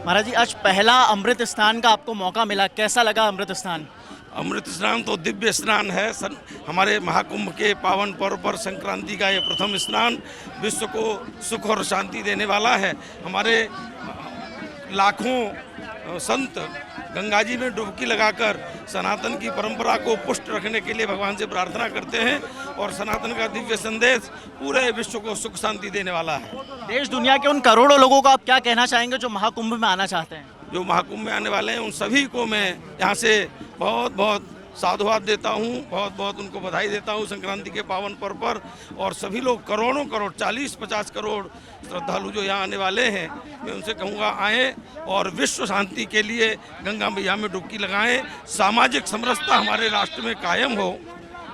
महाराज जी, आज पहला अमृत स्नान का आपको मौका मिला, कैसा लगा अमृत स्नान? अमृत स्नान तो दिव्य स्नान है। हमारे महाकुंभ के पावन पर्व पर संक्रांति का ये प्रथम स्नान विश्व को सुख और शांति देने वाला है। हमारे लाखों संत गंगा जी में डुबकी लगाकर सनातन की परंपरा को पुष्ट रखने के लिए भगवान से प्रार्थना करते हैं और सनातन का दिव्य संदेश पूरे विश्व को सुख शांति देने वाला है। देश दुनिया के उन करोड़ों लोगों को आप क्या कहना चाहेंगे जो महाकुंभ में आना चाहते हैं? जो महाकुंभ में आने वाले हैं उन सभी को मैं यहाँ से बहुत बहुत साधुवाद देता हूँ, बहुत बहुत उनको बधाई देता हूँ संक्रांति के पावन पर्व पर। और सभी लोग करोड़ों करोड़ 40-50 करोड़ श्रद्धालु जो यहाँ आने वाले हैं, मैं उनसे कहूँगा आएँ और विश्व शांति के लिए गंगा मैया में डुबकी लगाएं। सामाजिक समरसता हमारे राष्ट्र में कायम हो,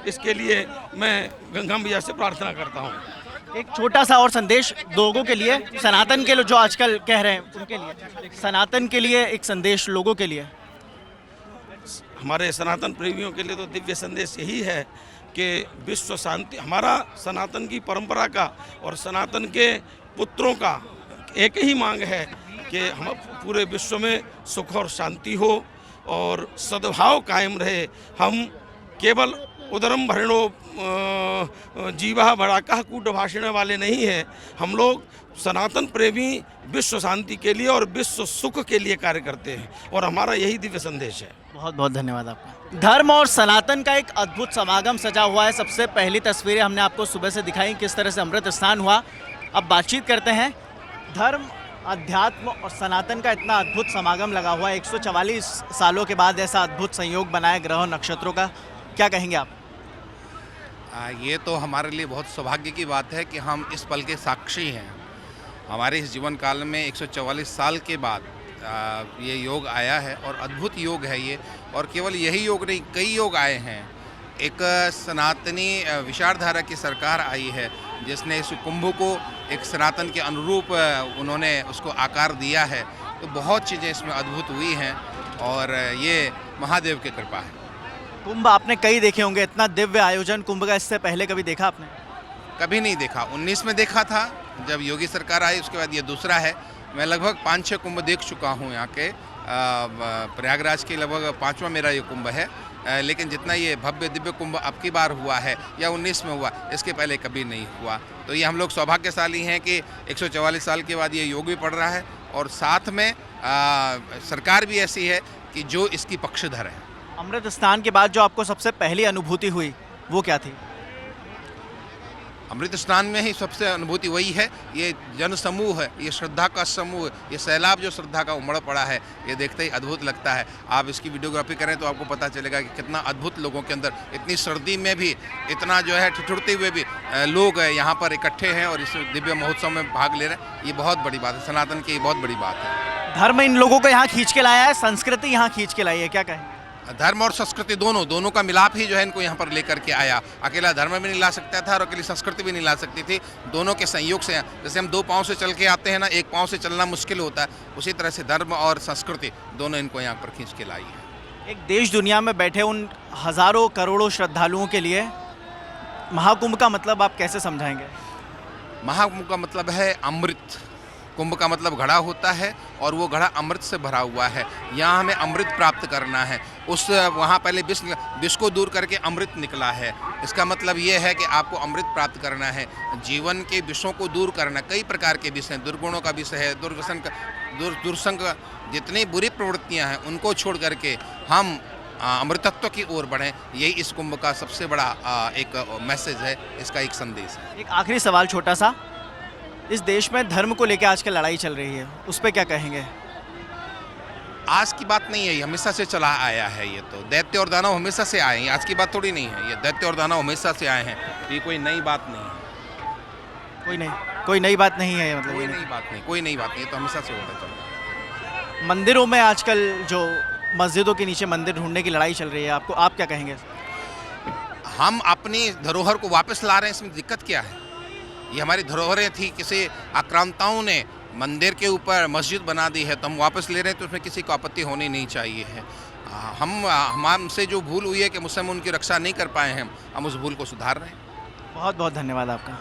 इसके लिए मैं गंगा मैया से प्रार्थना करता हूँ। एक छोटा सा और संदेश लोगों के लिए, सनातन के लिए जो आजकल कह रहे हैं उनके लिए, सनातन के लिए एक संदेश लोगों के लिए। हमारे सनातन प्रेमियों के लिए तो दिव्य संदेश यही है कि विश्व शांति, हमारा सनातन की परंपरा का और सनातन के पुत्रों का एक ही मांग है कि हम पूरे विश्व में सुख और शांति हो और सद्भाव कायम रहे। हम केवल उदरम भरणो जीवा भड़ाका कूट भाषण वाले नहीं हैं। हम लोग सनातन प्रेमी विश्व शांति के लिए और विश्व सुख के लिए कार्य करते हैं और हमारा यही दिव्य संदेश है। बहुत बहुत धन्यवाद आपका। धर्म और सनातन का एक अद्भुत समागम सजा हुआ है। सबसे पहली तस्वीरें हमने आपको सुबह से दिखाई किस तरह से अमृत स्नान हुआ। अब बातचीत करते हैं। धर्म, अध्यात्म और सनातन का इतना अद्भुत समागम लगा हुआ है। 144 सालों के बाद ऐसा अद्भुत संयोग बना है ग्रहों नक्षत्रों का, क्या कहेंगे आप? ये तो हमारे लिए बहुत सौभाग्य की बात है कि हम इस पल के साक्षी हैं। हमारे इस जीवन काल में 144 साल के बाद ये योग आया है और अद्भुत योग है ये। और केवल यही योग नहीं, कई योग आए हैं। एक सनातनी विचारधारा की सरकार आई है जिसने इस कुंभ को एक सनातन के अनुरूप उन्होंने उसको आकार दिया है। तो बहुत चीज़ें इसमें अद्भुत हुई हैं और ये महादेव की कृपा है। कुंभ आपने कई देखे होंगे, इतना दिव्य आयोजन कुंभ का इससे पहले कभी देखा आपने? कभी नहीं देखा। 19 में देखा था जब योगी सरकार आई, उसके बाद ये दूसरा है। मैं लगभग 5-6 कुंभ देख चुका हूँ यहाँ के। प्रयागराज के लगभग 5वां मेरा ये कुंभ है। लेकिन जितना ये भव्य दिव्य कुंभ अब की बार हुआ है या 19 में हुआ, इसके पहले कभी नहीं हुआ। तो ये हम लोग सौभाग्यशाली हैं कि 144 साल के बाद ये योग भी पड़ रहा है और साथ में सरकार भी ऐसी है कि जो इसकी पक्षधर है। अमृत स्नान के बाद जो आपको सबसे पहली अनुभूति हुई वो क्या थी? अमृत स्नान में ही सबसे अनुभूति वही है। ये जन समूह है, ये श्रद्धा का समूह, ये सैलाब जो श्रद्धा का उमड़ पड़ा है, ये देखते ही अद्भुत लगता है। आप इसकी वीडियोग्राफी करें तो आपको पता चलेगा कि कितना अद्भुत लोगों के अंदर, इतनी सर्दी में भी इतना जो है ठिठुरते हुए भी लोग यहाँ पर इकट्ठे हैं और इस दिव्य महोत्सव में भाग ले रहे हैं। ये बहुत बड़ी बात है, सनातन की बहुत बड़ी बात है। धर्म इन लोगों को यहाँ खींच के लाया है, संस्कृति यहाँ खींच के लाई है, क्या कहें? धर्म और संस्कृति दोनों का मिलाप ही जो है इनको यहाँ पर लेकर के आया। अकेला धर्म भी नहीं ला सकता था और अकेली संस्कृति भी नहीं ला सकती थी। दोनों के संयोग से, जैसे हम 2 पाँव से चल के आते हैं ना, 1 पाँव से चलना मुश्किल होता है, उसी तरह से धर्म और संस्कृति दोनों इनको यहाँ पर खींच के लाई है। एक देश दुनिया में बैठे उन हजारों करोड़ों श्रद्धालुओं के लिए महाकुंभ का मतलब आप कैसे समझाएंगे? महाकुंभ का मतलब है अमृत। कुंभ का मतलब घड़ा होता है और वो घड़ा अमृत से भरा हुआ है। यहाँ हमें अमृत प्राप्त करना है। वहाँ पहले विष को दूर करके अमृत निकला है। इसका मतलब ये है कि आपको अमृत प्राप्त करना है, जीवन के विषों को दूर करना। कई प्रकार के विष हैं, दुर्गुणों का विष है, दुर्संग, जितनी बुरी प्रवृत्तियाँ हैं उनको छोड़ करके हम अमृतत्व की ओर बढ़ें। यही इस कुंभ का सबसे बड़ा एक मैसेज है, इसका एक संदेश है। एक आखिरी सवाल छोटा सा, इस देश में धर्म को लेकर आजकल लड़ाई चल रही है, उस पर क्या कहेंगे? आज की बात नहीं है, ये हमेशा से चला आया है। ये तो दैत्य और दानव हमेशा से आए हैं, आज की बात थोड़ी नहीं है। ये दैत्य और दानव हमेशा से आए हैं, ये कोई नई बात नहीं है। कोई नई बात नहीं है, मतलब कोई नई बात नहीं, ये तो हमेशा से होता चल रहा है। मंदिरों में आजकल जो मस्जिदों के नीचे मंदिर ढूंढने की लड़ाई चल रही है, आप क्या कहेंगे? हम अपनी धरोहर को वापस ला रहे हैं, इसमें दिक्कत क्या है? ये हमारी धरोहरें थी, किसी आक्रांताओं ने मंदिर के ऊपर मस्जिद बना दी है तो हम वापस ले रहे हैं, तो उसमें किसी को आपत्ति होनी नहीं चाहिए है। हमसे जो भूल हुई है कि मुझसे हम उनकी रक्षा नहीं कर पाए हैं, हम उस भूल को सुधार रहे हैं। बहुत बहुत धन्यवाद आपका।